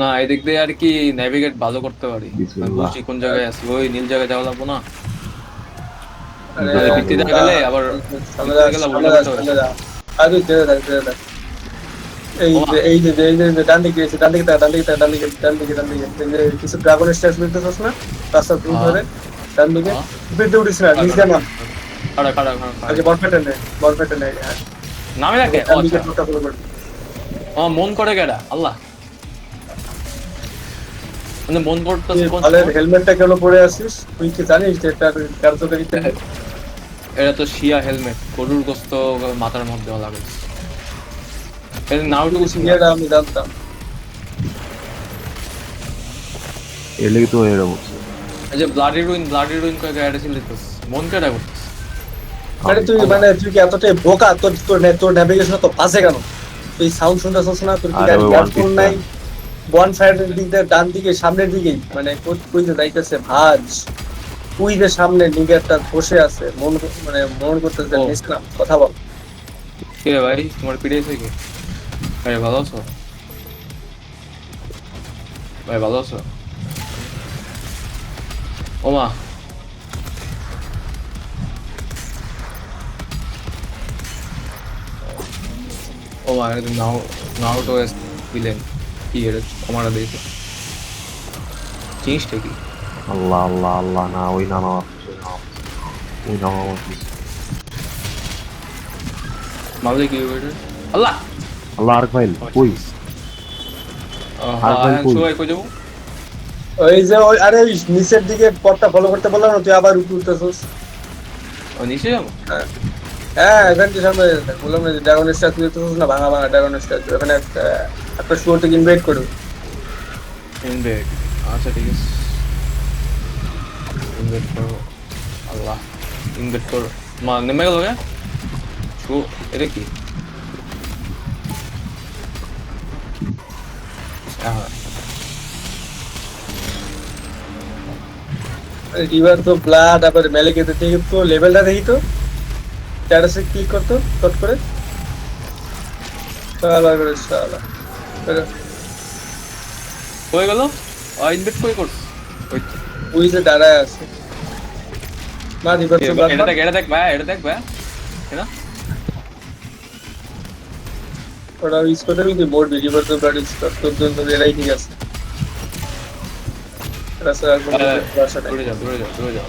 না এদিক দিয়ে আর কি নেভিগেট ভালো করতে পারি। আমি বিসমিল্লাহ। বুঝছি কোন জায়গায় আছি, ওই নীল জায়গায় যাওয়া লাগবো না। কি আরে করে নাহলে যাবো? ভিত্তিতে গেলে আবার সামনে যা, ভিত্তিতে গেলে সামনে উল্টা যা, পাল্টা হয়ে সামনে যাবে। যা। আর তুই ধীরে থাক, ধীরে থাক। এই ওমা যে এই যে এই যে ডান দিকে এসে, ডান দিকে তাকা, ডান দিকে তাকা, ডান দিকে, ডান দিকে, ডান দিকে। এই যে কিছু ড্রাগন স্ট্যাচু দেখতেছস না? রাস্তা তুমি হ্যাঁ ধরে ডান দিকে। হ্যাঁ উপরে উঠিস না, নিচ খাড়া দিয়ে নাম। খাড়া খাড়া খাড়া খাড়া আগে বরফেটে নে, বরফেটে নে। হ্যাঁ, নামে রাখে, এবার ও ডান দিকে আচ্ছা। টোটা ফলো কর। আমার মন করে গেরা আল্লাহ, মানে মন তুই করতেছে কোন ভালো সময়। হেলমেটটা কেন পরে আসিস? তুই কি জানিস যে এটা কার্যকারিতা কি? এটা তো শিয়া হেলমেট, গরুর গোস্ত মাথার মধ্যে লাগে। এটা নারুটো বুঝি না। এটা আমি জানতাম। এর লেগে তো এরকম হচ্ছে। এই যে ব্লাডি রুইন কয়েক অ্যাড ছিল দিতেছে, মন কেডা করতেছে। আরে তুই আল্লাহ মানে তুই কি এতটাই বোকা? তোর তোর তোর নেভিগেশন তো পাশে কেন? তুই সাউন্ড শুনতেছস না? তোর কি আরে ওই ওয়ান ইয়ারফোন পিসটা। নাই? বন ফায়ারের দিক দিয়ে ডান দিকে সামনের দিকেই মানে কই যে যাইতেছে ভাজ। তুই যে সামনে নিগেরটা বসে আছে মানে মন করতেছে ও নিস না কথা বল। কে রে ভাই, তোমার পিড়িয়েছে কি? আরে ভালো আছো ভাই, ভালো আছো? ওমা ওমা, এটা নারুটো ভিলেন কি এর কমাটা দিয়েছে, জিনিসটা কি? আল্লাহ আল্লাহ আল্লাহ, না ওই নামা, ওই নামা আমার please। মারলে কি হবে এটা? আল্লাহ আল্লাহ আরেক ফাইল কই? আরেক হ্যাঁ ফাইল হ্যাঁ, কই? সবাই কই যাবো? ওই যে ওই আরে ওই নিচের দিকে পথটা ফলো করতে বললাম না, তুই আবার উপরে উঠতেছস। ও নিচে যাবো? হ্যাঁ হ্যাঁ, এখান থেকে সামনে বললাম না যে ড্রাগন স্ট্যাচু দেখতেছস না, ভাঙা ভাঙা ড্রাগন স্ট্যাচু। এখানে একটা শো থেকে ইনভাইট করো। ইনভেট, আচ্ছা ঠিক আছে, ইনভেট করো। আল্লাহ ইনভেট করো, মা নেমে গেল গে শু, এটা কি? হ্যাঁ রিভার তো ব্লাড, আবার মেলেকেতে থেকে তো লেভেলটা দেখি তো, স্ট্যাটাসে ক্লিক করতো চট করে। শালা করে শালা। হয়ে গেল, ইনভেট কই করছ? ওই তো। ওই যে দাঁড়ায় আছে। মা রিভার তো ব্লাড এটা মা। দেখ, এটা দেখ ভাই, এটা দেখ ভাই, এটা ওরা ইউজ করতে কিন্তু মরবি, রিভার তো ব্লাড ইউজ কর, তোর জন্য এরাই ঠিক আছে। এটা স্যার আর কোনো আশা নাই। দূরে যাও দূরে যাও দূরে যাও,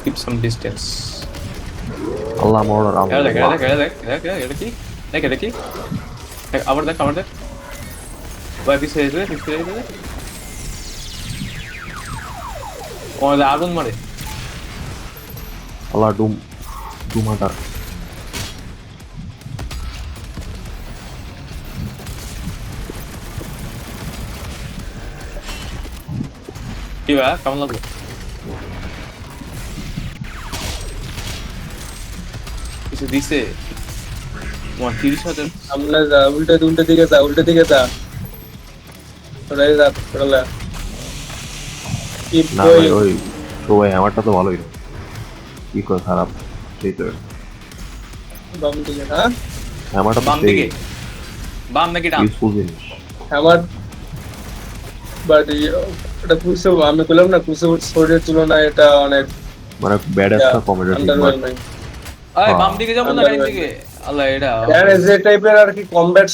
কিপ সাম ডিস্টেন্স। আল্লাহ মরার এটা দেখ, আল্লাহ। এটা দেখ, এটা দেখ, দেখ এটা কি, দেখ এটা কি, দেখ আবার দেখ, আবার দেখ ভাই, পিছিয়ে যেতে পিছিয়ে যেতে, ও আগুন মারে। আল্লাহ ডুম, ডুম হাটার। কি ভাই কেমন লাগলো? কিছু দিছে তোমার 30,000? সামনে যা, উল্টে উল্টে দিকে যা, উল্টে দিকে যা। ওরা যা, ওরা কিপ না ভাই গোয়িং। ওই সবাই আমারটা তো ভালোই, কি করে খারাপ সেই তো। বাম দিকে, হ্যাঁ আমারটা তো বাম সেই দিকে, বাম নাকি ডান? ইউজফুল জিনিস। আমার বাট এটা কুসে, আমি বললাম না কুসে শরীরের তুলনায় এটা অনেক মানে ব্যাড একটা কমেডি ঠিক বাট আন্ডারওয়েলমিং। আরে বাম দিকে যাবো না রাইট দিকে? আল্লাহ এটা যে টাইপের আর কি কমব্যাট